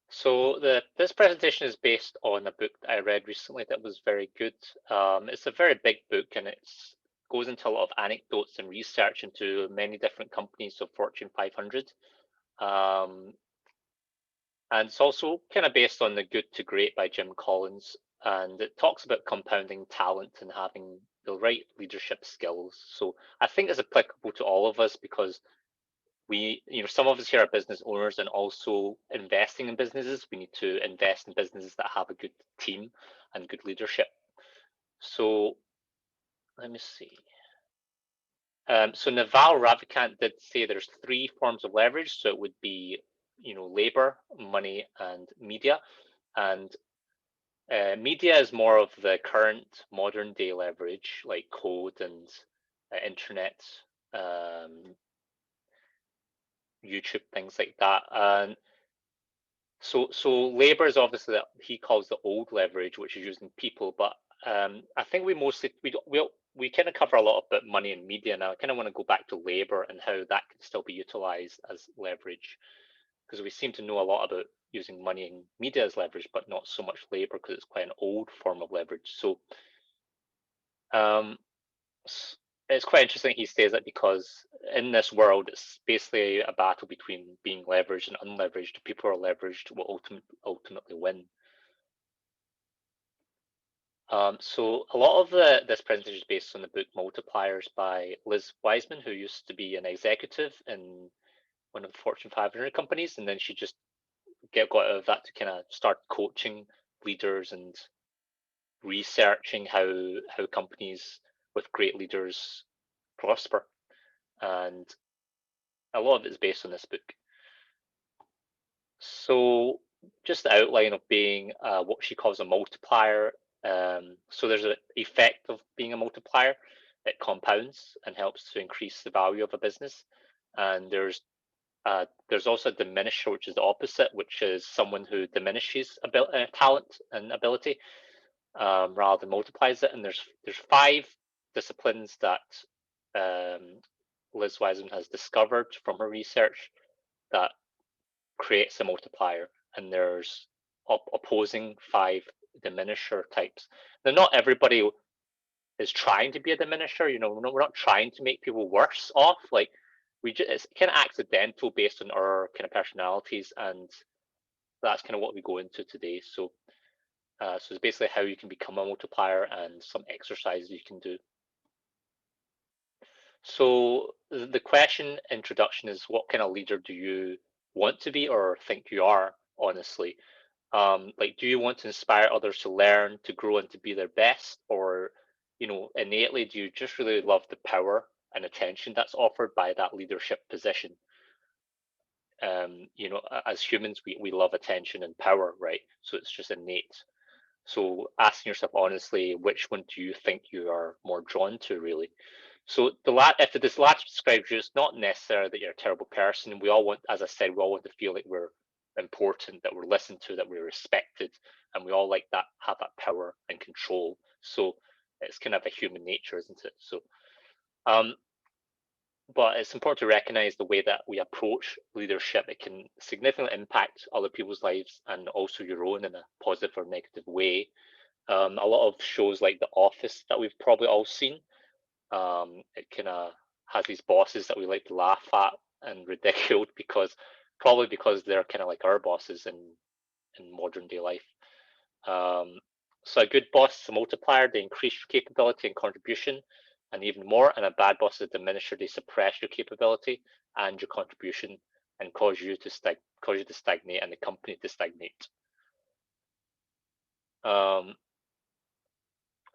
So this presentation is based on a book that I read recently that was very good. It's a very big book, and it goes into a lot of anecdotes and research into many different companies of Fortune 500. And it's also kind of based on The Good to Great by Jim Collins. And it talks about compounding talent and having the right leadership skills. So I think it's applicable to all of us because some of us here are business owners and also investing in businesses. We need to invest in businesses that have a good team and good leadership. So let me see. So Naval Ravikant did say there's 3 forms of leverage. So it would be, labor, money, and media. And media is more of the current modern day leverage, like code and internet, YouTube, things like that. And so labor is obviously that he calls the old leverage, which is using people. But I think we kind of cover a lot about money and media now. I kind of want to go back to labor and how that can still be utilized as leverage, because we seem to know a lot about using money and media as leverage, but not so much labor because it's quite an old form of leverage. So it's quite interesting he says that because in this world, it's basically a battle between being leveraged and unleveraged. People who are leveraged will ultimately win. So a lot of this presentation is based on the book Multipliers by Liz Wiseman, who used to be an executive in one of the Fortune 500 companies, and then she just got out of that to kind of start coaching leaders and researching how companies with great leaders prosper. And a lot of it is based on this book. So just the outline of being what she calls a multiplier. So there's an effect of being a multiplier. It compounds and helps to increase the value of a business. And there's also a diminisher, which is the opposite, which is someone who diminishes talent and ability rather than multiplies it. And there's 5 disciplines that Liz Wiseman has discovered from her research that creates a multiplier, and there's opposing 5 diminisher types. Now, not everybody is trying to be a diminisher. We're not trying to make people worse off. Like it's kind of accidental based on our kind of personalities, and that's kind of what we go into today. So it's basically how you can become a multiplier and some exercises you can do. So the question introduction is, what kind of leader do you want to be or think you are, honestly? Like, do you want to inspire others to learn, to grow, and to be their best? Or, innately, do you just really love the power and attention that's offered by that leadership position? As humans, we love attention and power, right? So it's just innate. So asking yourself honestly, which one do you think you are more drawn to, really? So if this latter describes you, it's not necessarily that you're a terrible person. We all want, as I said, we all want to feel like we're important, that we're listened to, that we're respected, and we all like that, have that power and control. So it's kind of a human nature, isn't it? So, but it's important to recognize the way that we approach leadership. It can significantly impact other people's lives and also your own in a positive or negative way. A lot of shows like The Office that we've probably all seen, it kind of has these bosses that we like to laugh at and ridiculed because they're kind of like our bosses in modern day life. So a good boss is a multiplier. They increase your capability and contribution and even more, and a bad boss is a diminisher. They suppress your capability and your contribution and cause you to stagnate and the company to stagnate.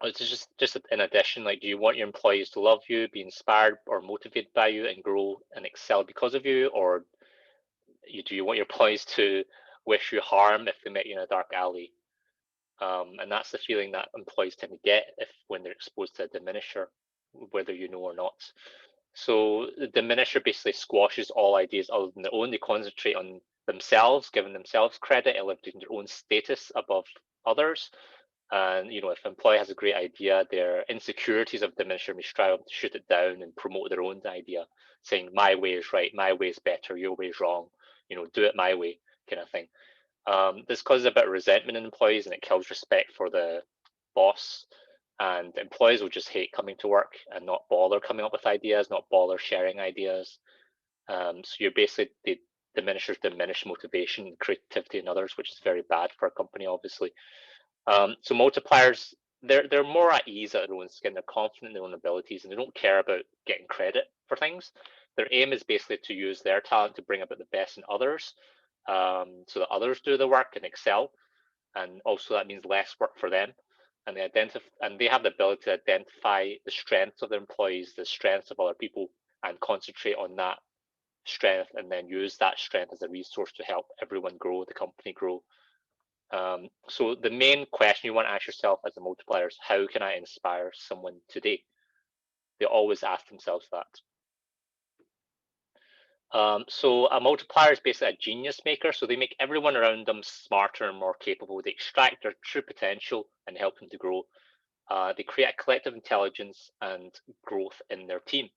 It's just in addition, like, do you want your employees to love you, be inspired or motivated by you, and grow and excel because of you, or do you want your employees to wish you harm if they met you in a dark alley? And that's the feeling that employees tend to get when they're exposed to a diminisher, whether you know or not. So the diminisher basically squashes all ideas other than their own. They concentrate on themselves, giving themselves credit, elevating their own status above others. And if an employee has a great idea, their insecurities of Diminisher may strive to shoot it down and promote their own idea, saying my way is right, my way is better, your way is wrong, do it my way, kind of thing. This causes a bit of resentment in employees, and it kills respect for the boss. And employees will just hate coming to work and not bother coming up with ideas, not bother sharing ideas. So you're basically the Diminishers diminish motivation and creativity in others, which is very bad for a company, obviously. So multipliers, they're more at ease at their own skin. They're confident in their own abilities, and they don't care about getting credit for things. Their aim is basically to use their talent to bring about the best in others, so that others do the work and excel. And also that means less work for them. And they have the ability to identify the strengths of their employees, the strengths of other people, and concentrate on that strength, and then use that strength as a resource to help everyone grow, the company grow. So the main question you want to ask yourself as a multiplier is, how can I inspire someone today? They always ask themselves that. So a multiplier is basically a genius maker. So they make everyone around them smarter and more capable. They extract their true potential and help them to grow. They create a collective intelligence and growth in their team.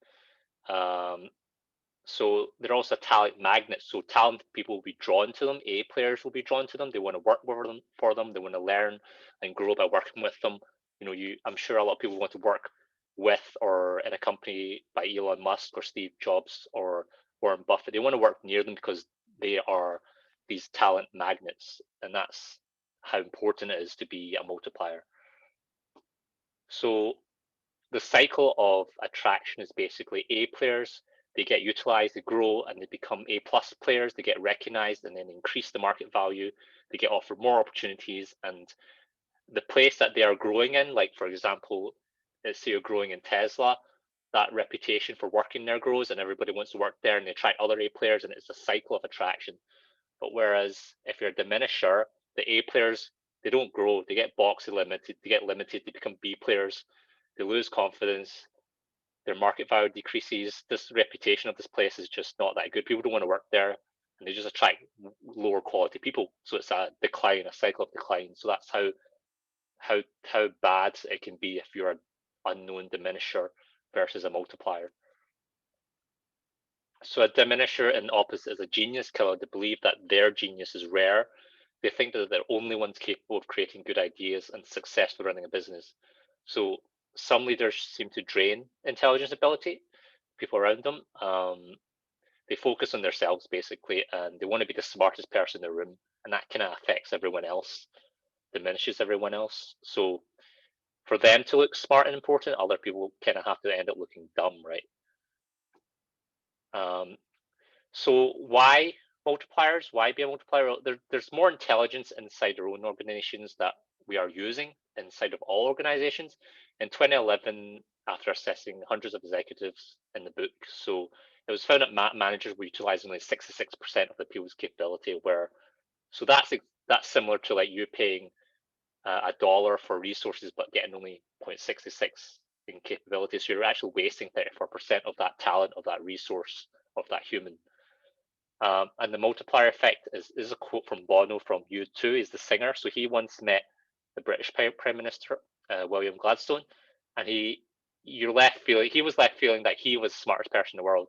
So they're also talent magnets. So talented people will be drawn to them. A players will be drawn to them. They want to work with them for them. They want to learn and grow by working with them. I'm sure a lot of people want to work with or in a company by Elon Musk or Steve Jobs or Warren Buffett. They want to work near them because they are these talent magnets, and that's how important it is to be a multiplier. So the cycle of attraction is basically A players, they get utilized, they grow, and they become A plus players. They get recognized and then increase the market value. They get offered more opportunities, and the place that they are growing in, like for example, let's say you're growing in Tesla, that reputation for working there grows, and everybody wants to work there, and they attract other A players, and it's a cycle of attraction. But whereas if you're a diminisher, the A players, they don't grow, they get boxed, limited, they become B players, they lose confidence, their market value decreases. This reputation of this place is just not that good. People don't want to work there, and they just attract lower quality people. So it's a decline, a cycle of decline. So that's how bad it can be if you're an unknown diminisher versus a multiplier. So a diminisher in opposite is a genius killer. They believe that their genius is rare. They think that they're the only ones capable of creating good ideas and successfully running a business. So some leaders seem to drain intelligence ability, people around them. They focus on themselves basically, and they want to be the smartest person in the room, and that kind of affects everyone else, diminishes everyone else. So for them to look smart and important, other people kind of have to end up looking dumb, right? So why multipliers? Why be a multiplier? There's more intelligence inside our own organizations that we are using inside of all organizations. In 2011, after assessing hundreds of executives in the book, so it was found that managers were utilizing only 66% of the people's capability. So that's similar to like you paying $1 for resources but getting only 0.66 in capability. So you're actually wasting 34% of that talent, of that resource, of that human. And the multiplier effect is a quote from Bono from U2. He's the singer. So he once met the British Prime Minister, William Gladstone, and he was left feeling that he was the smartest person in the world.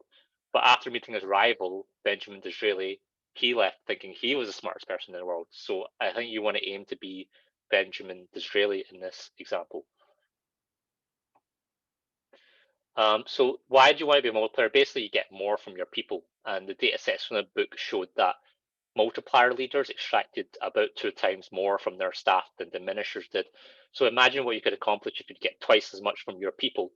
But after meeting his rival, Benjamin Disraeli, he left thinking he was the smartest person in the world. So I think you want to aim to be Benjamin Disraeli in this example. So why do you want to be a multiplier? Basically, you get more from your people, and the data sets from the book showed that multiplier leaders extracted about 2 times more from their staff than diminishers did. So imagine what you could accomplish if you could get twice as much from your people.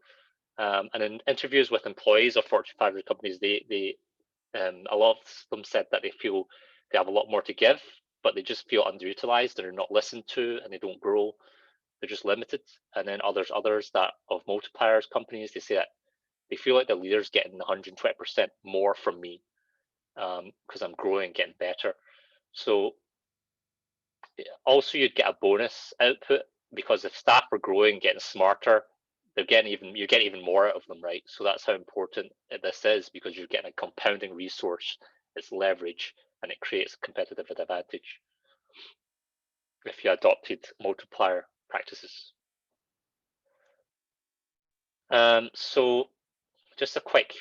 And in interviews with employees of Fortune 500 companies, a lot of them said that they feel they have a lot more to give, but they just feel underutilized and are not listened to, and they don't grow. They're just limited. And then others that of multipliers companies, they say that they feel like the leader's getting 120% more from me because I'm growing and getting better. So also you'd get a bonus output because if staff are growing, getting smarter, you get even more out of them, right? So that's how important this is, because you're getting a compounding resource. It's leverage, and it creates a competitive advantage if you adopted multiplier. practices. So just a quick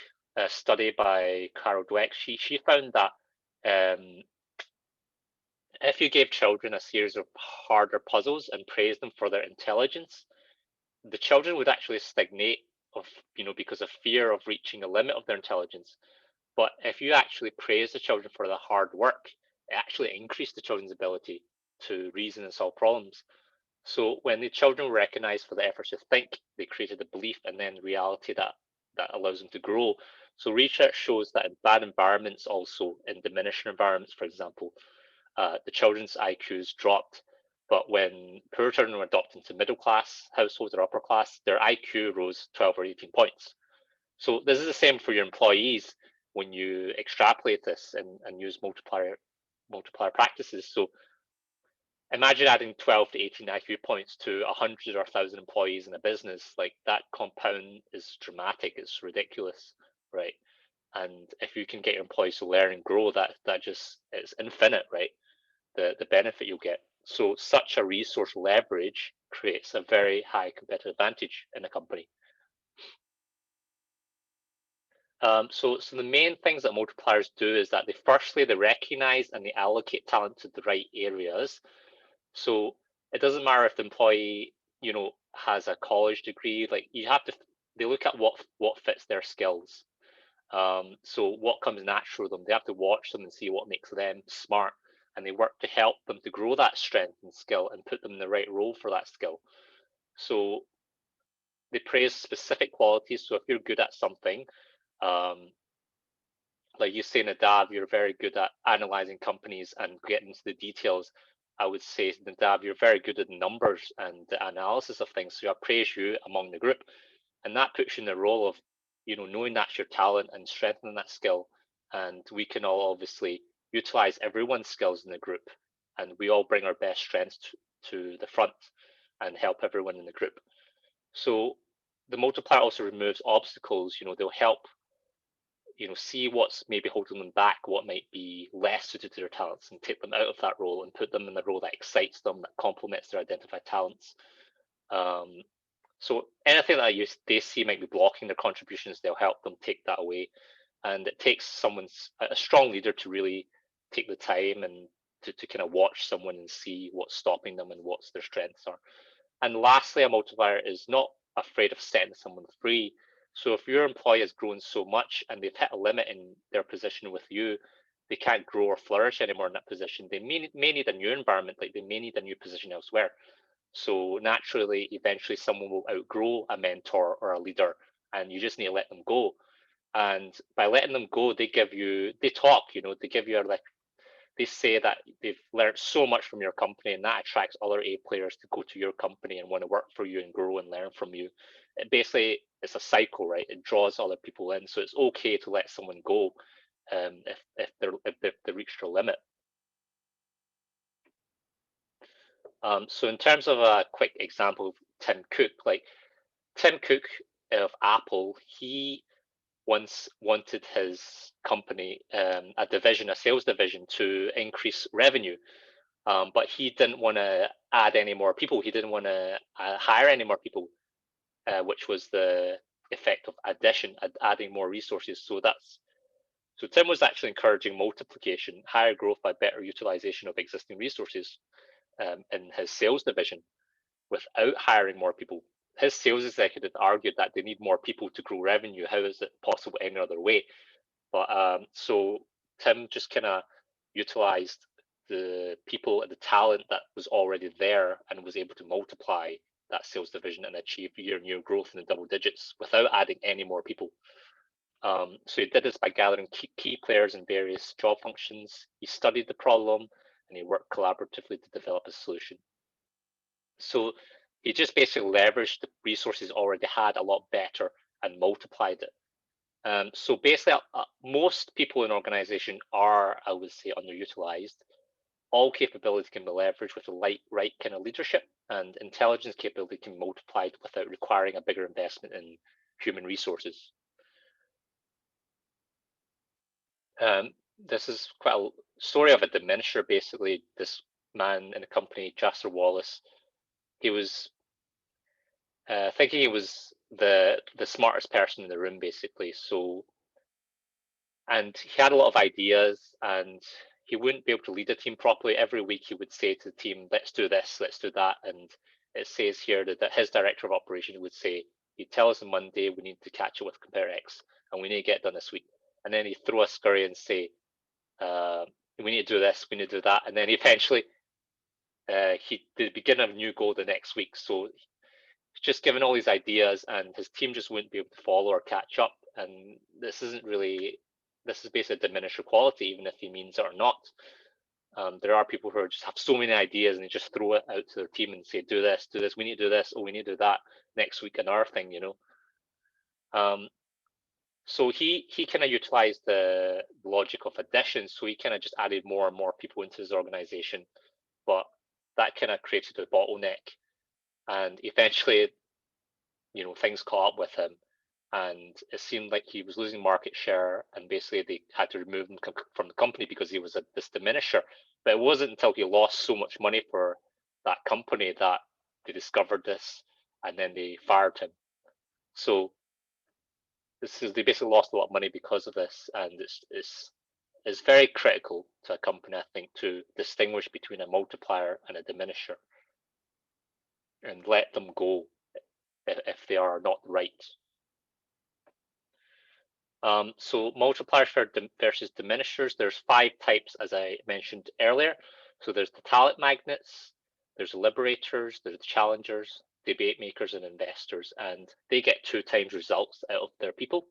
study by Carol Dweck. She found that if you gave children a series of harder puzzles and praised them for their intelligence, the children would actually stagnate because of fear of reaching the limit of their intelligence. But if you actually praise the children for the hard work, it actually increased the children's ability to reason and solve problems. So when the children were recognized for the efforts to think, they created a belief and then reality that allows them to grow. So research shows that in bad environments, also in diminished environments, for example, the children's IQs dropped. But when poor children were adopted into middle class households or upper class, their IQ rose 12 or 18 points. So this is the same for your employees when you extrapolate this and use multiplier practices. So imagine adding 12 to 18 IQ points to 100 or 1,000 employees in a business. Like, that compound is dramatic. It's ridiculous, right? And if you can get your employees to learn and grow, that just, it's infinite, right? The benefit you'll get. So such a resource leverage creates a very high competitive advantage in a company. So the main things that multipliers do is that they recognize and they allocate talent to the right areas. So it doesn't matter if the employee, has a college degree. Like, they look at what fits their skills. So what comes natural to them, they have to watch them and see what makes them smart, and they work to help them to grow that strength and skill and put them in the right role for that skill. So they praise specific qualities. So if you're good at something, like you say, Nadav, you're very good at analyzing companies and getting into the details. I would say, Nadav, you're very good at numbers and the analysis of things. So I praise you among the group. And that puts you in the role of, knowing that's your talent and strengthening that skill. And we can all obviously utilize everyone's skills in the group. And we all bring our best strengths to the front and help everyone in the group. So the multiplier also removes obstacles. They'll help see what's maybe holding them back, what might be less suited to their talents, and take them out of that role and put them in the role that excites them, that complements their identified talents. So anything that they see might be blocking their contributions, they'll help them take that away. And it takes a strong leader to really take the time and to kind of watch someone and see what's stopping them and what's their strengths are. And lastly, a multiplier is not afraid of setting someone free. So if your employee has grown so much and they've hit a limit in their position with you, they can't grow or flourish anymore in that position. They may need a new environment, like they may need a new position elsewhere. So naturally, eventually someone will outgrow a mentor or a leader, and you just need to let them go. And by letting them go, they give you they say that they've learned so much from your company, and that attracts other A players to go to your company and want to work for you and grow and learn from you. It's a cycle, right? It draws other people in. So it's okay to let someone go if they reach their limit. So in terms of a quick example of Tim Cook, like Tim Cook of Apple, he once wanted his company, a sales division, to increase revenue. But he didn't want to add any more people. He didn't want to hire any more people, which was the effect of adding more resources. So Tim was actually encouraging multiplication, higher growth by better utilization of existing resources in his sales division without hiring more people. His sales executive argued that they need more people to grow revenue. How is it possible any other way? But so Tim just kind of utilized the people and the talent that was already there and was able to multiply that sales division and achieve year-on-year growth in the double digits without adding any more people. So he did this by gathering key players in various job functions. He studied the problem and he worked collaboratively to develop a solution. So he just basically leveraged the resources already had a lot better and multiplied it. So basically, most people in an organization are, I would say, underutilized. All capability can be leveraged with the right kind of leadership, and intelligence capability can be multiplied without requiring a bigger investment in human resources. This is quite a story of a diminisher. Basically, this man in the company, Jasper Wallace, he was thinking he was the smartest person in the room, basically. So, and he had a lot of ideas, and he wouldn't be able to lead a team properly. Every week he would say to the team, let's do this, let's do that. And it says here that his director of operations would say, he'd tell us on Monday we need to catch up with compare X and we need to get done this week. And then he'd throw a scurry and say, we need to do this, we need to do that. And then eventually he'd begin a new goal the next week. So he's just given all these ideas and his team just wouldn't be able to follow or catch up. And this is basically a diminisher quality, even if he means it or not. There are people who just have so many ideas and they just throw it out to their team and say, do this, we need to do this, we need to do that next week, another thing, So he kind of utilized the logic of addition. So he kind of just added more and more people into his organization, but that kind of created a bottleneck. And eventually, things caught up with him, and it seemed like he was losing market share, and basically they had to remove him from the company because he was this diminisher. But it wasn't until he lost so much money for that company that they discovered this, and then they fired him. So they basically lost a lot of money because of this, and it's very critical to a company, I think, to distinguish between a multiplier and a diminisher, and let them go if they are not right. So multipliers versus diminishers, there's 5 types, as I mentioned earlier. So there's the talent magnets, there's the liberators, there's the challengers, debate makers, and investors, and they get 2 times results out of their people.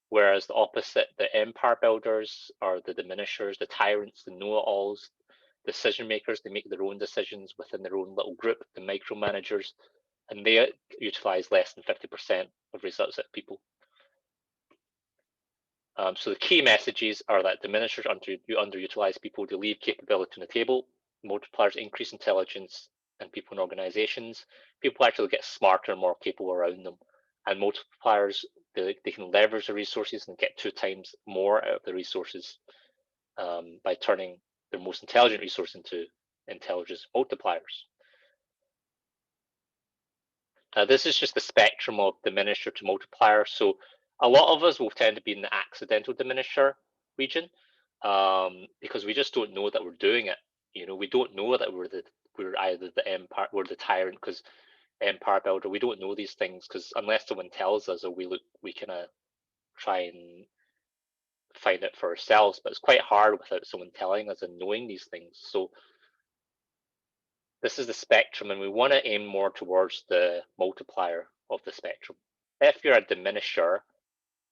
Whereas the opposite, the empire builders are the diminishers, the tyrants, the know-it-alls, decision makers. They make their own decisions within their own little group, the micromanagers, and they utilize less than 50% of results out of people. So the key messages are that diminishers underutilize people, they leave capability on the table. Multipliers increase intelligence and people in organizations. People actually get smarter and more capable around them. And multipliers, they can leverage the resources and get 2 times more out of the resources by turning their most intelligent resource into intelligence multipliers. This is just the spectrum of diminisher to multiplier. So a lot of us will tend to be in the accidental diminisher region because we just don't know that we're doing it. We don't know that we're either the empire, we're the tyrant because empire builder. We don't know these things because unless someone tells us or we kind of try and find it for ourselves. But it's quite hard without someone telling us and knowing these things. So this is the spectrum, and we want to aim more towards the multiplier of the spectrum. If you're a diminisher,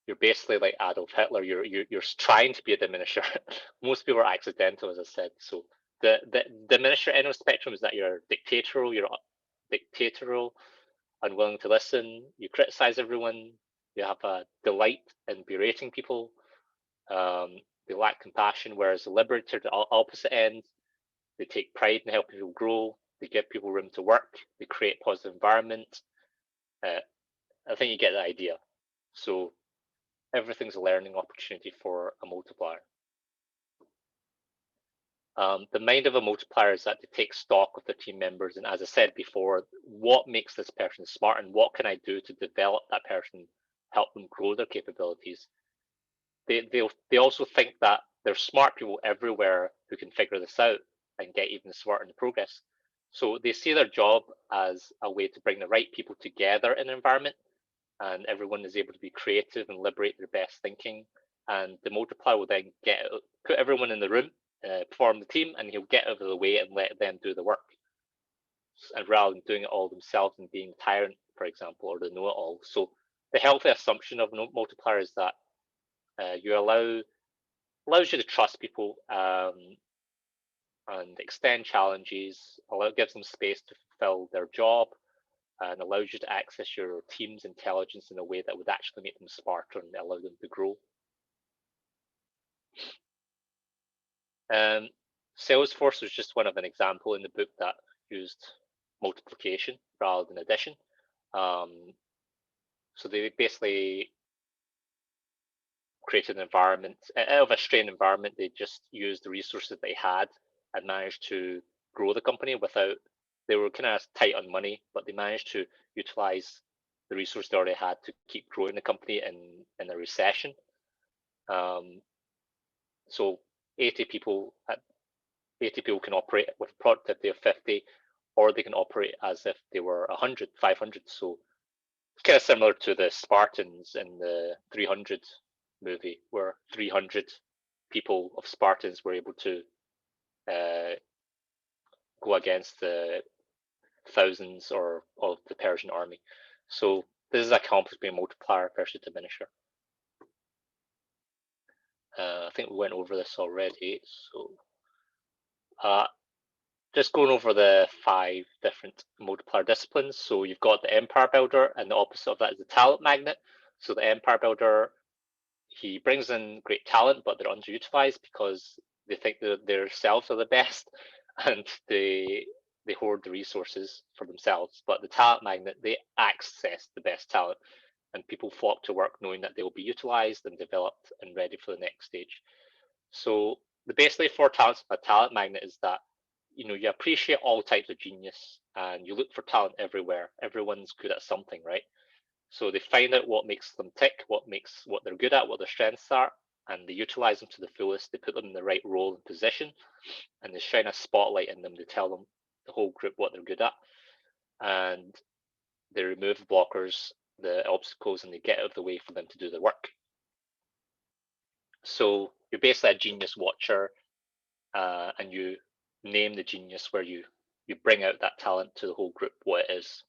you're basically like Adolf Hitler. You're trying to be a diminisher. Most people are accidental, as I said. So the diminisher end of the spectrum is that you're dictatorial. You're dictatorial, unwilling to listen. You criticize everyone. You have a delight in berating people. They lack compassion. Whereas the liberator, the opposite end, they take pride in helping people grow. They give people room to work. They create a positive environment. I think you get the idea. So everything's a learning opportunity for a multiplier. The mind of a multiplier is that they take stock of their team members, and as I said before, what makes this person smart and what can I do to develop that person, help them grow their capabilities. They also think that there's smart people everywhere who can figure this out and get even smarter in the progress. So they see their job as a way to bring the right people together in an environment, and everyone is able to be creative and liberate their best thinking. And the multiplier will then put everyone in the room, form the team, and he'll get out of the way and let them do the work. And rather than doing it all themselves and being tyrant, for example, or the know-it-all. So the healthy assumption of multiplier is that you allows you to trust people and extend challenges, gives them space to fulfill their job, and allows you to access your team's intelligence in a way that would actually make them smarter and allow them to grow. Salesforce was just one of an example in the book that used multiplication rather than addition. So they basically created an environment out of a strained environment. They just used the resources they had and managed to grow the company without they were kind of tight on money, but they managed to utilize the resource they already had to keep growing the company in a recession. So 80 people can operate with a productivity of 50, or they can operate as if they were 100, 500. So it's kind of similar to the Spartans in the 300 movie, where 300 people of Spartans were able to go against the thousands of the Persian army. So this is a conflict between Multiplier versus Diminisher. I think we went over this already. So just going over the 5 different multiplier disciplines. So you've got the Empire Builder, and the opposite of that is the Talent Magnet. So the Empire Builder, he brings in great talent, but they're underutilized because they think that themselves are the best, and they hoard the resources for themselves. But the Talent Magnet, they access the best talent, and people flock to work knowing that they will be utilized and developed and ready for the next stage. So the basically 4 talents of a Talent Magnet is that you appreciate all types of genius, and you look for talent everywhere. Everyone's good at something, right? So they find out what makes them tick, what they're good at, what their strengths are, and they utilize them to the fullest. They put them in the right role and position, and they shine a spotlight in them. They tell them, the whole group, what they're good at, and they remove the blockers, the obstacles, and they get out of the way for them to do their work. So you're basically a genius watcher, and you name the genius where you bring out that talent to the whole group, what it is.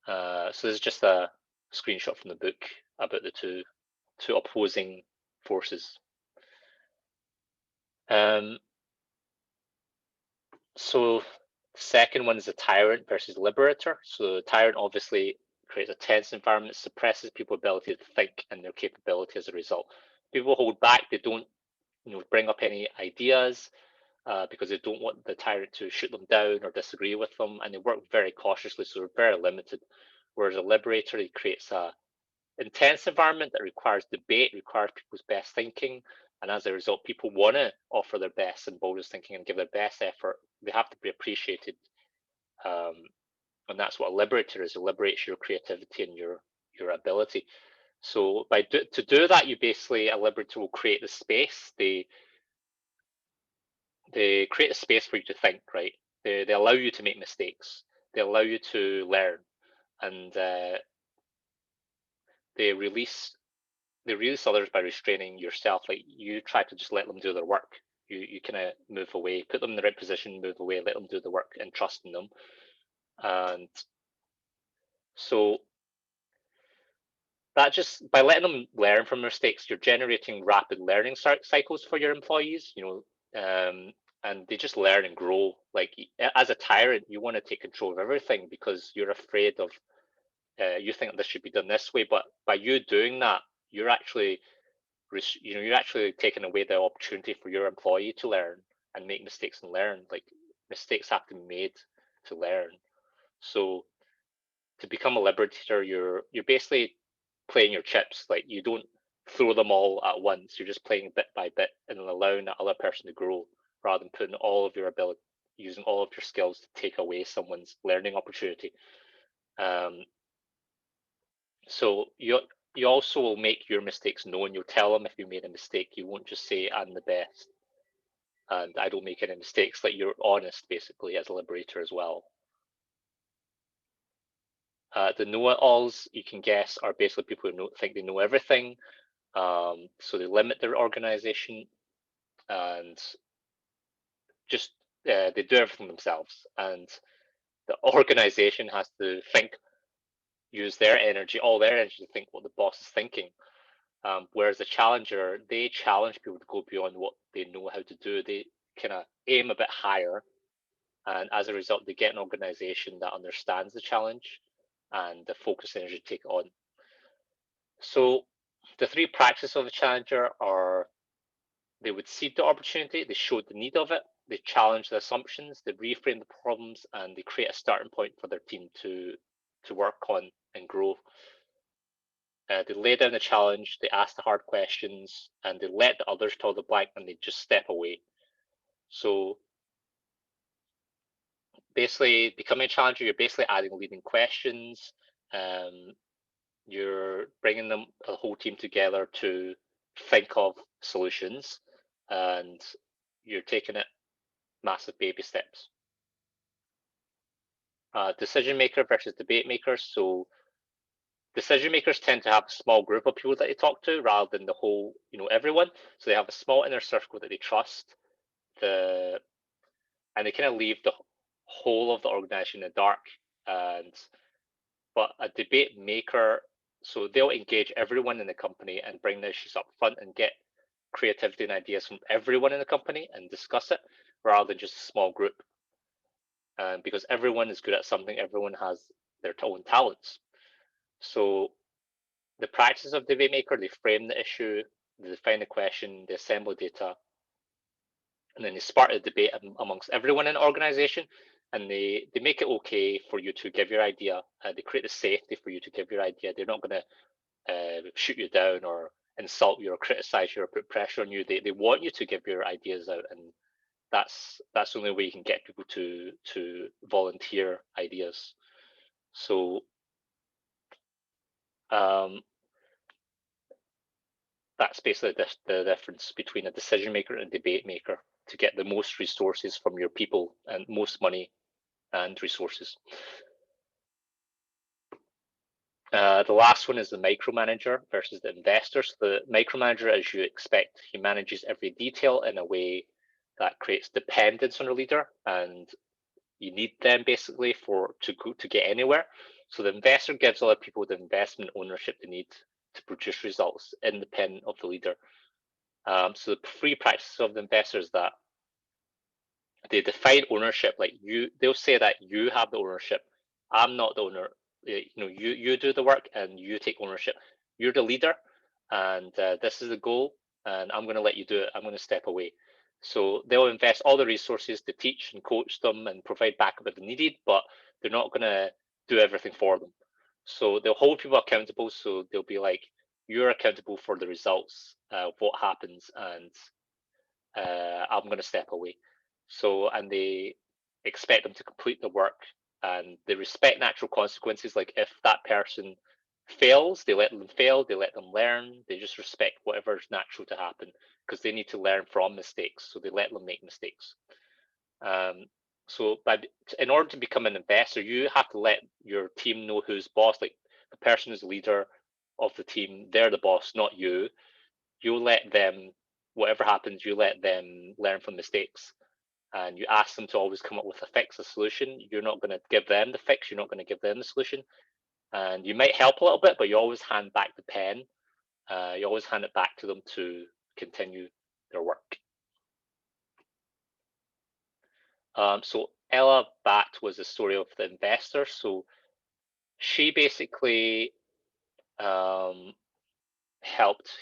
So this is just a screenshot from the book about the two opposing forces. So the second one is the Tyrant versus Liberator. So the Tyrant obviously creates a tense environment, suppresses people's ability to think and their capability as a result. People hold back, they don't bring up any ideas, because they don't want the tyrant to shoot them down or disagree with them, and they work very cautiously, so they're very limited. Whereas a liberator, he creates a intense environment that requires debate, requires people's best thinking, and as a result, people want to offer their best and boldest thinking and give their best effort. They have to be appreciated, and that's what a liberator is. It liberates your creativity and your ability. So to do that, a liberator will create the space. They create a space for you to think, right? They allow you to make mistakes. They allow you to learn, and they release others by restraining yourself. Like, you try to just let them do their work. You kind of move away, put them in the right position, move away, let them do the work, and trust in them. And so that, just by letting them learn from mistakes, you're generating rapid learning cycles for your employees. And they just learn and grow. Like, as a tyrant, you want to take control of everything because you're afraid of, you think this should be done this way, but by you doing that, you're actually taking away the opportunity for your employee to learn and make mistakes and learn. Like, mistakes have to be made to learn. So to become a liberator, you're basically playing your chips. Like, you don't throw them all at once. You're just playing bit by bit and allowing that other person to grow, rather than putting all of your ability, using all of your skills to take away someone's learning opportunity. So you also will make your mistakes known. You'll tell them if you made a mistake. You won't just say, I'm the best and I don't make any mistakes. Like, you're honest, basically, as a liberator as well. The know-it-alls, you can guess, are basically people who think they know everything. So they limit their organization, and just they do everything themselves. And the organization has to use all their energy to think what the boss is thinking. Whereas the challenger, they challenge people to go beyond what they know how to do. They kind of aim a bit higher, and as a result, they get an organization that understands the challenge and the focus energy to take it on. So the 3 practices of a challenger are: they would seed the opportunity, they showed the need of it, they challenge the assumptions, they reframe the problems, and they create a starting point for their team to work on and grow. They lay down the challenge, they ask the hard questions, and they let the others fill the blank, and they just step away. So basically becoming a challenger, you're basically adding leading questions. You're bringing the whole team together to think of solutions, and you're taking it massive baby steps. Decision maker versus debate maker. So decision makers tend to have a small group of people that they talk to rather than the whole, everyone. So they have a small inner circle that they trust. And they kind of leave the whole of the organization in the dark. But a debate maker, so they'll engage everyone in the company and bring the issues up front and get creativity and ideas from everyone in the company and discuss it rather than just a small group. Because everyone is good at something, everyone has their own talents. So the practice of debate maker, they frame the issue, they define the question, they assemble data, and then they spark a debate amongst everyone in the organization, and they make it okay for you to give your idea. They create the safety for you to give your idea. They're not going to shoot you down or insult you or criticize you or put pressure on you. They want you to give your ideas out, and that's the only way you can get people to volunteer ideas. So that's basically the difference between a decision maker and a debate maker, to get the most resources from your people and most money and resources. The last one is the micromanager versus the investor. So the micromanager, as you expect, he manages every detail in a way that creates dependence on a leader, and you need them basically to get anywhere. So the investor gives other people the investment ownership they need to produce results independent of the leader. So the three practices of the investor is that they define ownership. Like they'll say that you have the ownership. I'm not the owner. You do the work and you take ownership. You're the leader, and this is the goal, and I'm going to let you do it. I'm going to step away. So they'll invest all the resources to teach and coach them and provide backup if needed, but they're not going to do everything for them. So they'll hold people accountable. So they'll be like, you're accountable for the results of what happens, and I'm going to step away. So, and they expect them to complete the work, and they respect natural consequences. Like if that person fails, they let them fail, they let them learn, they just respect whatever's natural to happen because they need to learn from mistakes. So they let them make mistakes. So in order to become an investor, you have to let your team know who's boss. Like the person who's the leader of the team, they're the boss, not you. You let them, whatever happens, you let them learn from mistakes, and you ask them to always come up with a fix, a solution. You're not going to give them the fix, you're not going to give them the solution, and you might help a little bit, but you always hand back the pen. You always hand it back to them to continue their work. So Ella Bat was the story of the investor. So she basically helped.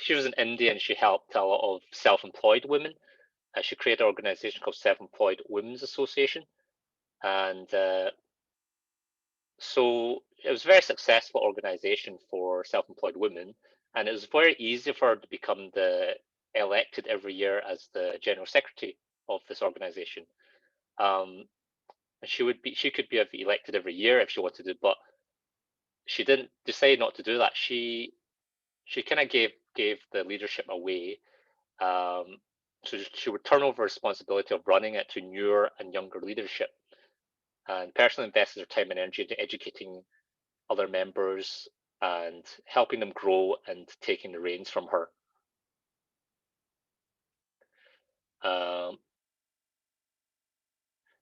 She was in India and she helped a lot of self-employed women. She created an organization called Self-Employed Women's Association, and so it was a very successful organization for self-employed women, and it was very easy for her to become elected every year as the general secretary of this organization. And she could be elected every year if she wanted to, but she didn't decide not to do that. She kind of gave the leadership away. So she would turn over responsibility of running it to newer and younger leadership, and personally invested her time and energy into educating other members and helping them grow and taking the reins from her.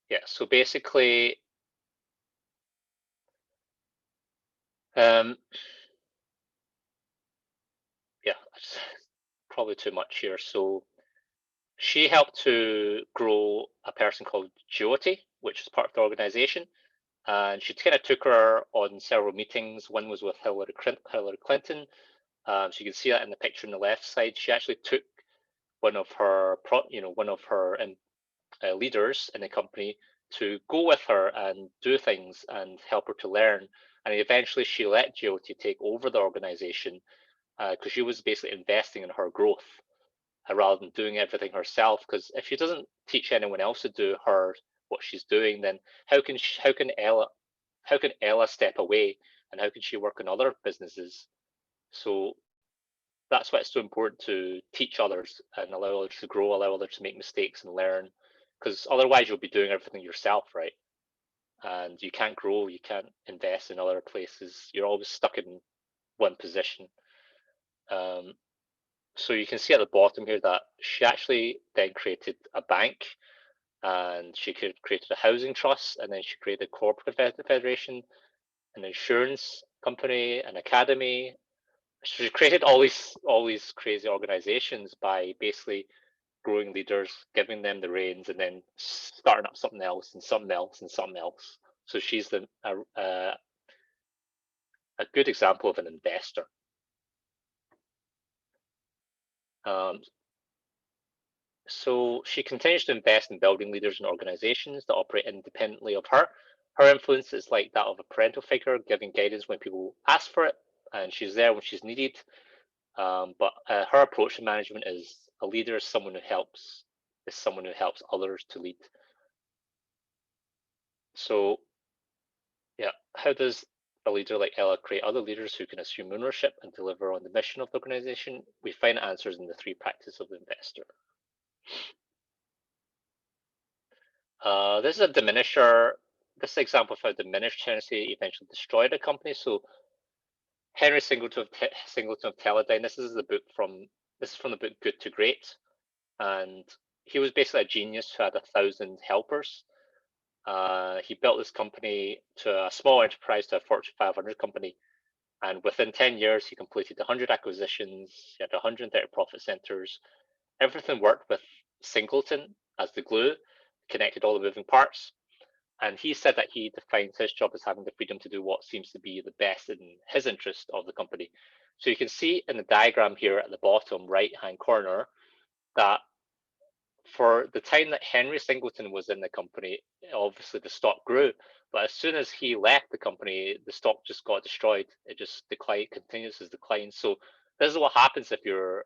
Yeah, so basically, yeah, probably too much here. So she helped to grow a person called Jyoti, which is part of the organization. And she kind of took her on several meetings. One was with Hillary Clinton. So you can see that in the picture on the left side. She actually took one of her leaders in the company to go with her and do things and help her to learn. And eventually she let Jyoti take over the organization because she was basically investing in her growth rather than doing everything herself. Because if she doesn't teach anyone else to do her what she's doing, then how can Ella step away, and how can she work on other businesses? So that's why it's so important to teach others and allow others to grow, allow others to make mistakes and learn, because otherwise you'll be doing everything yourself, right? And you can't grow, you can't invest in other places. You're always stuck in one position. So you can see at the bottom here that she actually then created a bank, and she created a housing trust, and then she created a corporate federation, an insurance company, an academy. She created all these crazy organizations by basically growing leaders, giving them the reins, and then starting up something else and something else and something else. So she's a good example of an investor. So she continues to invest in building leaders and organizations that operate independently of her. Her influence is like that of a parental figure, giving guidance when people ask for it, and she's there when she's needed. But her approach to management is a leader is someone who helps others to lead. So yeah, how does a leader like Ella create other leaders who can assume ownership and deliver on the mission of the organization? We find answers in the 3 practices of the investor. This is a diminisher. This example of how diminished tendency eventually destroyed a company. So Henry Singleton of Teledyne. This is from the book Good to Great, and he was basically a genius who had 1,000 helpers. He built this company to a small enterprise to a Fortune 500 company, and within 10 years he completed 100 acquisitions. He had 130 profit centers. Everything worked with Singleton as the glue, connected all the moving parts. And he said that he defines his job as having the freedom to do what seems to be the best in his interest of the company. So you can see in the diagram here at the bottom right-hand corner that for the time that Henry Singleton was in the company, obviously the stock grew. But as soon as he left the company, the stock just got destroyed. It just continues to decline. So this is what happens if you're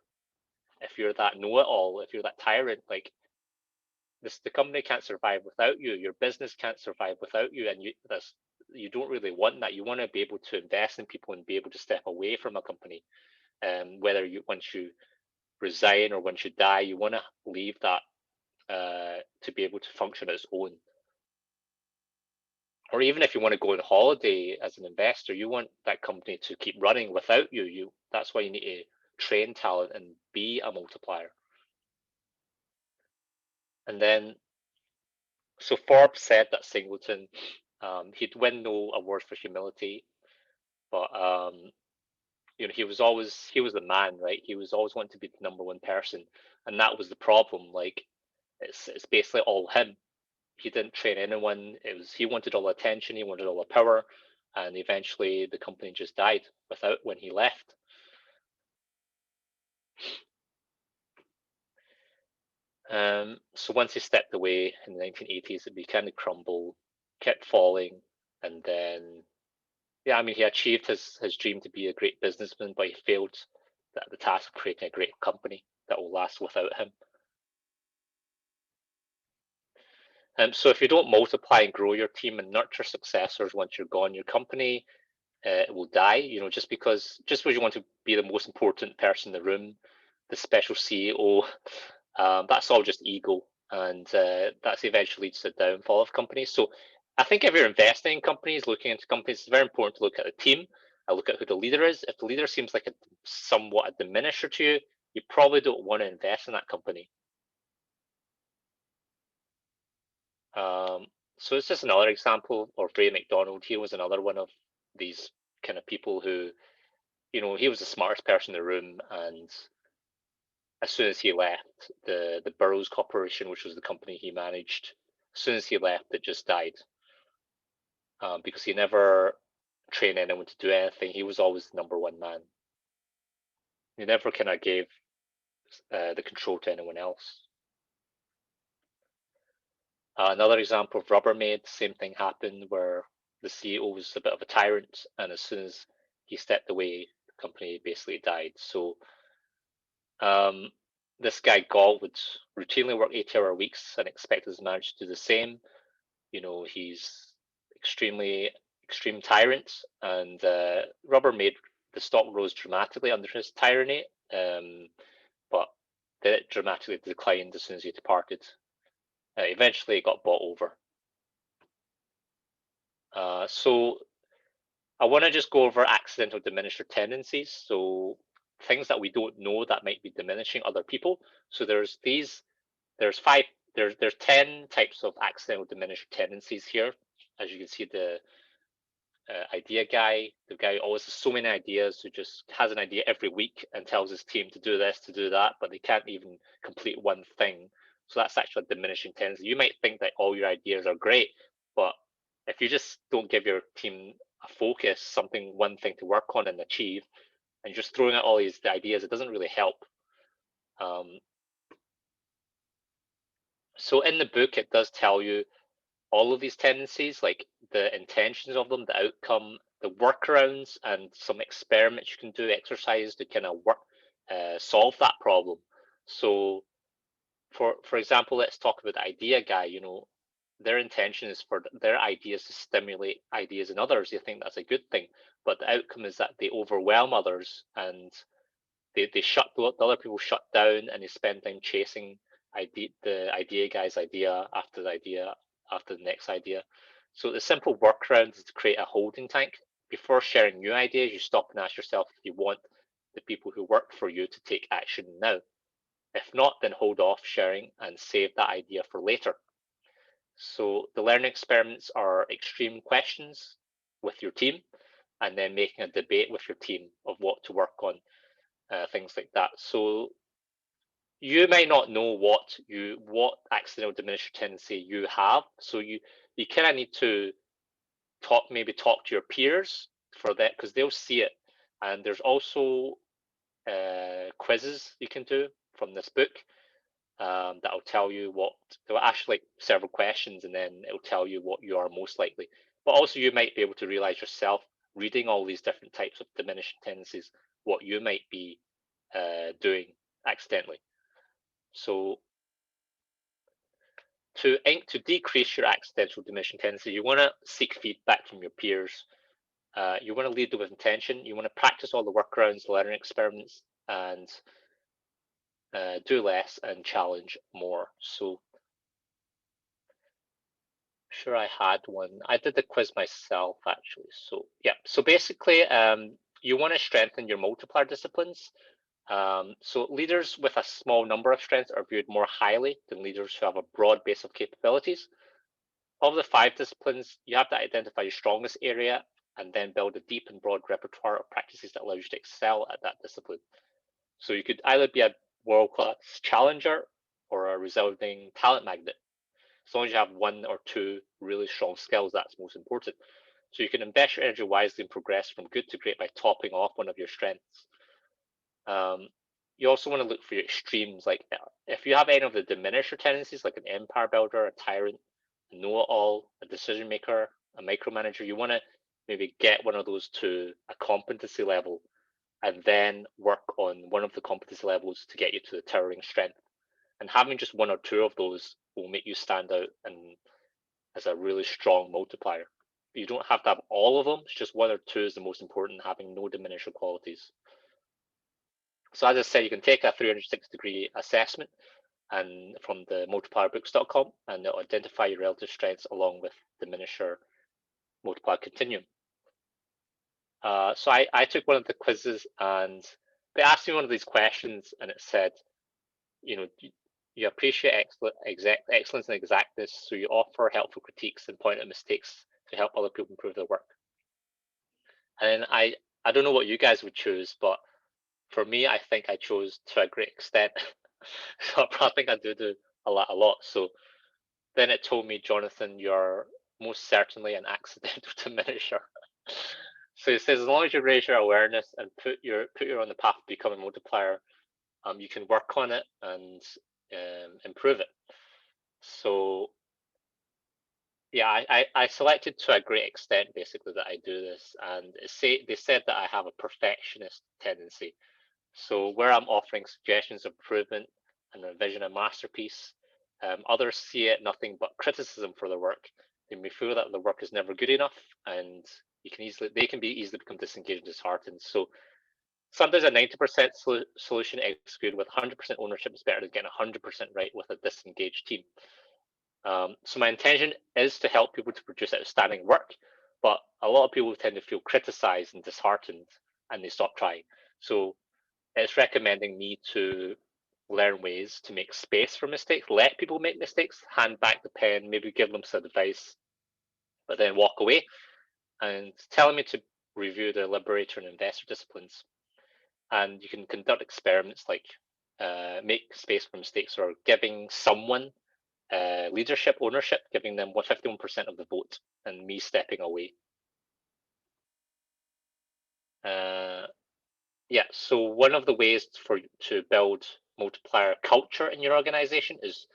that know-it-all, if you're that tyrant. Like the company can't survive without you. Your business can't survive without you, and you don't really want that. You want to be able to invest in people and be able to step away from a company. Whether once you resign or once you die, you want to leave that to be able to function as its own. Or even if you want to go on holiday as an investor, you want that company to keep running without you. That's why you need to train talent and be a multiplier. And then, so Forbes said that Singleton, he'd win no awards for humility, but he was the man, right? He was always wanting to be the #1 person, and that was the problem. Like, it's basically all him. He didn't train anyone. He wanted all the attention, he wanted all the power, and eventually the company just died when he left. So once he stepped away in the 1980s, it began to crumble, kept falling, and then, yeah, I mean, he achieved his dream to be a great businessman, but he failed at the task of creating a great company that will last without him. So if you don't multiply and grow your team and nurture successors once you're gone, your company will die. Just because you want to be the most important person in the room, the special CEO, that's all just ego, and that's eventually leads to the downfall of companies. So I think if you're investing in companies, looking into companies, it's very important to look at the team. Look at who the leader is. If the leader seems like somewhat a diminisher to you, you probably don't want to invest in that company. So it's just another example. Or Ray McDonald, he was another one of these kind of people who, he was the smartest person in the room, and as soon as he left, the Burroughs Corporation, which was the company he managed, as soon as he left, it just died, because he never trained anyone to do anything. He was always the #1 man. He never kind of gave the control to anyone else. Another example of Rubbermaid, same thing happened where the CEO was a bit of a tyrant, and as soon as he stepped away, the company basically died. So this guy Gall would routinely work 80-hour weeks and expect his manager to do the same. he's extreme tyrant, and Rubber made the stock rose dramatically under his tyranny, but then it dramatically declined as soon as he departed. Eventually, it got bought over. So I want to just go over accidental diminisher tendencies. So things that we don't know that might be diminishing other people. So there's 10 types of accidental diminisher tendencies here. As you can see, the idea guy, the guy who always has so many ideas, who just has an idea every week and tells his team to do this, to do that, but they can't even complete one thing. So that's actually a diminishing tendency. You might think that all your ideas are great, but if you just don't give your team a focus, one thing to work on and achieve, and just throwing out all these ideas, it doesn't really help. So in the book, it does tell you all of these tendencies, like the intentions of them, the outcome, the workarounds, and some experiments you can do, exercise to kind of solve that problem. So, for example, let's talk about the idea guy. Their intention is for their ideas to stimulate ideas in others. They think that's a good thing, but the outcome is that they overwhelm others, and they shut the other people shut down, and they spend time chasing the idea guy's idea after the next idea. So the simple workaround is to create a holding tank. Before sharing new ideas, you stop and ask yourself if you want the people who work for you to take action now. If not, then hold off sharing and save that idea for later. So the learning experiments are extreme questions with your team, and then making a debate with your team of what to work on, things like that. So you might not know what accidental diminisher tendency you have, so you kind of need to talk to your peers for that, because they'll see it. And there's also quizzes you can do from this book, that'll tell you they'll ask like several questions, and then it'll tell you what you are most likely. But also you might be able to realize yourself, reading all these different types of diminishing tendencies, what you might be doing accidentally. So to decrease your accidental diminishing tendency, you want to seek feedback from your peers. You want to lead with intention. You want to practice all the workarounds, learning experiments, and do less and challenge more. So, sure, I had one. I did the quiz myself, actually. So, yeah. So basically, you want to strengthen your multiplier disciplines. So leaders with a small number of strengths are viewed more highly than leaders who have a broad base of capabilities. Of the 5 disciplines, you have to identify your strongest area and then build a deep and broad repertoire of practices that allows you to excel at that discipline. So you could either be a world-class challenger or a resounding talent magnet. As long as you have 1 or 2 really strong skills, that's most important. So you can invest your energy wisely and progress from good to great by topping off one of your strengths. You also want to look for your extremes. Like if you have any of the diminisher tendencies, like an empire builder, a tyrant, a know-it-all, a decision maker, a micromanager, you want to maybe get one of those to a competency level, and then work on one of the competency levels to get you to the towering strength. And having just 1 or 2 of those will make you stand out and as a really strong multiplier. You don't have to have all of them. It's just 1 or 2 is the most important, having no diminisher qualities. So as I said, you can take a 360-degree assessment and from the multiplierbooks.com, and it'll identify your relative strengths along with diminisher multiplier continuum. So I took one of the quizzes, and they asked me one of these questions, and it said, you appreciate excellence and exactness, so you offer helpful critiques and point out mistakes to help other people improve their work. And I don't know what you guys would choose, but for me, I think I chose to a great extent. So I think I do a lot. So then it told me, Jonathan, you're most certainly an accidental diminisher. So it says, as long as you raise your awareness and put you on the path to becoming a multiplier, you can work on it and improve it. So yeah, I selected to a great extent, basically, that I do this, and they said that I have a perfectionist tendency. So where I'm offering suggestions of improvement and envision a masterpiece, others see it nothing but criticism for their work. They may feel that the work is never good enough, and they can be easily become disengaged and disheartened. So sometimes a 90% solution executed with 100% ownership is better than getting 100% right with a disengaged team. So my intention is to help people to produce outstanding work, but a lot of people tend to feel criticized and disheartened, and they stop trying. So it's recommending me to learn ways to make space for mistakes, let people make mistakes, hand back the pen, maybe give them some advice, but then walk away, and telling me to review the Liberator and Investor disciplines. And you can conduct experiments like make space for mistakes, or giving someone leadership, ownership, giving them 51% of the vote, and me stepping away. Yeah, so one of the ways to build multiplier culture in your organization is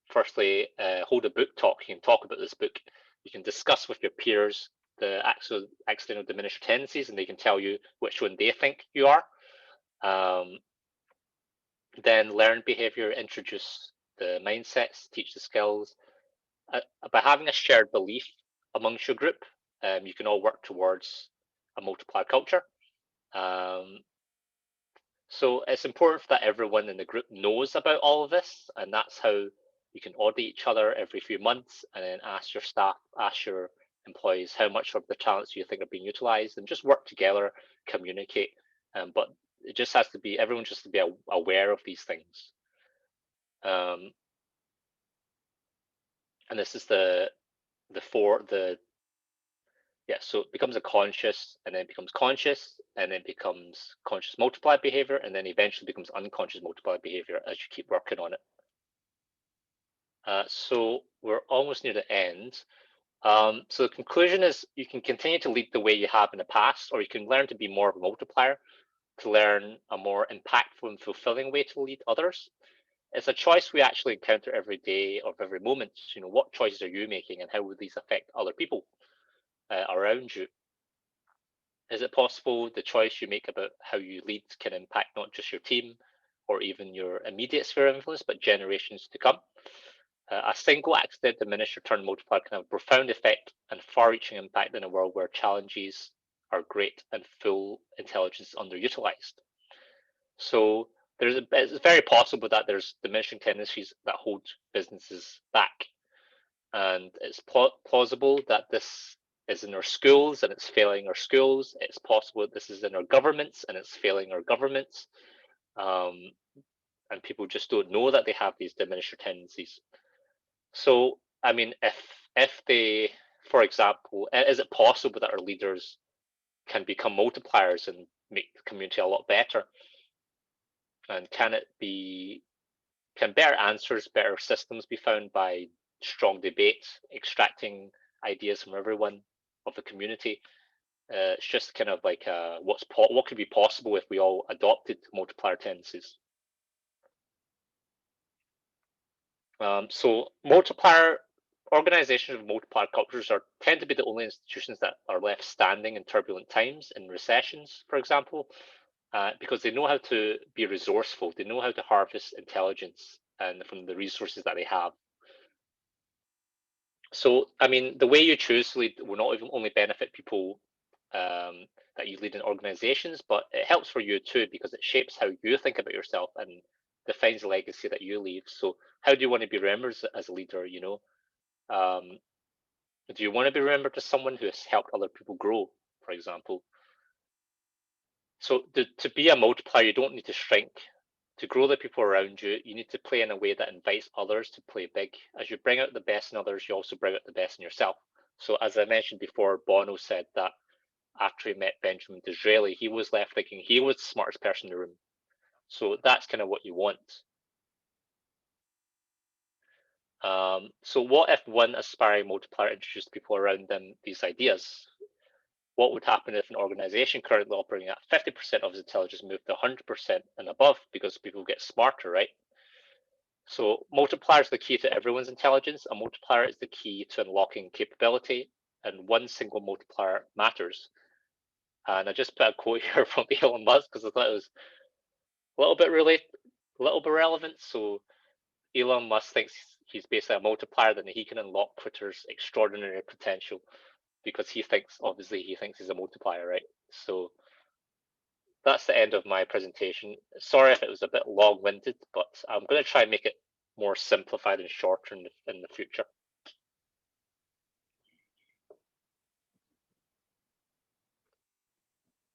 firstly hold a book talk. You can talk about this book. You can discuss with your peers the accidental diminished tendencies, and they can tell you which one they think you are. Then learn behavior, introduce the mindsets, teach the skills. By having a shared belief amongst your group, you can all work towards a multiplier culture. So it's important that everyone in the group knows about all of this, and that's how you can audit each other every few months, and then ask your staff, ask your employees how much of the talents you think are being utilized, and just work together, communicate. But it just has to be, everyone just to be aware of these things. And this is so it becomes a conscious, and then becomes conscious, and then becomes conscious multiplier behavior, and then eventually becomes unconscious multiplier behavior as you keep working on it. So we're almost near the end. So the conclusion is you can continue to lead the way you have in the past, or you can learn to be more of a multiplier, to learn a more impactful and fulfilling way to lead others. It's a choice we actually encounter every day of every moment. You know, what choices are you making, and how would these affect other people around you? Is it possible the choice you make about how you lead can impact not just your team or even your immediate sphere of influence, but generations to come? A single accident diminished return multiplier can have a profound effect and far-reaching impact in a world where challenges are great and full intelligence is underutilized. So it's very possible that there's diminishing tendencies that hold businesses back, and it's plausible that this is in our schools and it's failing our schools. It's possible that this is in our governments and it's failing our governments, and people just don't know that they have these diminisher tendencies. So, I mean, if they, for example, is it possible that our leaders can become multipliers and make the community a lot better? And can better answers, better systems be found by strong debate, extracting ideas from everyone of the community? It's just kind of like what could be possible if we all adopted multiplier tendencies. So multiplier organizations of multiplier cultures tend to be the only institutions that are left standing in turbulent times, in recessions, for example, because they know how to be resourceful. They know how to harvest intelligence and from the resources that they have. So, I mean, the way you choose to lead will not even only benefit people that you lead in organizations, but it helps for you too, because it shapes how you think about yourself and defines the legacy that you leave. So how do you want to be remembered as a leader? You know, do you want to be remembered as someone who has helped other people grow, for example? So to be a multiplier, you don't need to shrink. To grow the people around you, you need to play in a way that invites others to play big. As you bring out the best in others, you also bring out the best in yourself. So as I mentioned before, Bono said that after he met Benjamin Disraeli, he was left thinking he was the smartest person in the room. So that's kind of what you want. So what if one aspiring multiplier introduced people around them these ideas? What would happen if an organization currently operating at 50% of its intelligence moved to 100% and above, because people get smarter, right? So multiplier is the key to everyone's intelligence. A multiplier is the key to unlocking capability, and one single multiplier matters. And I just put a quote here from Elon Musk because I thought it was a little bit relevant. So Elon Musk thinks he's basically a multiplier, then he can unlock Twitter's extraordinary potential because he thinks he's a multiplier, right? So that's the end of my presentation. Sorry if it was a bit long-winded, but I'm going to try and make it more simplified and shorter in the future.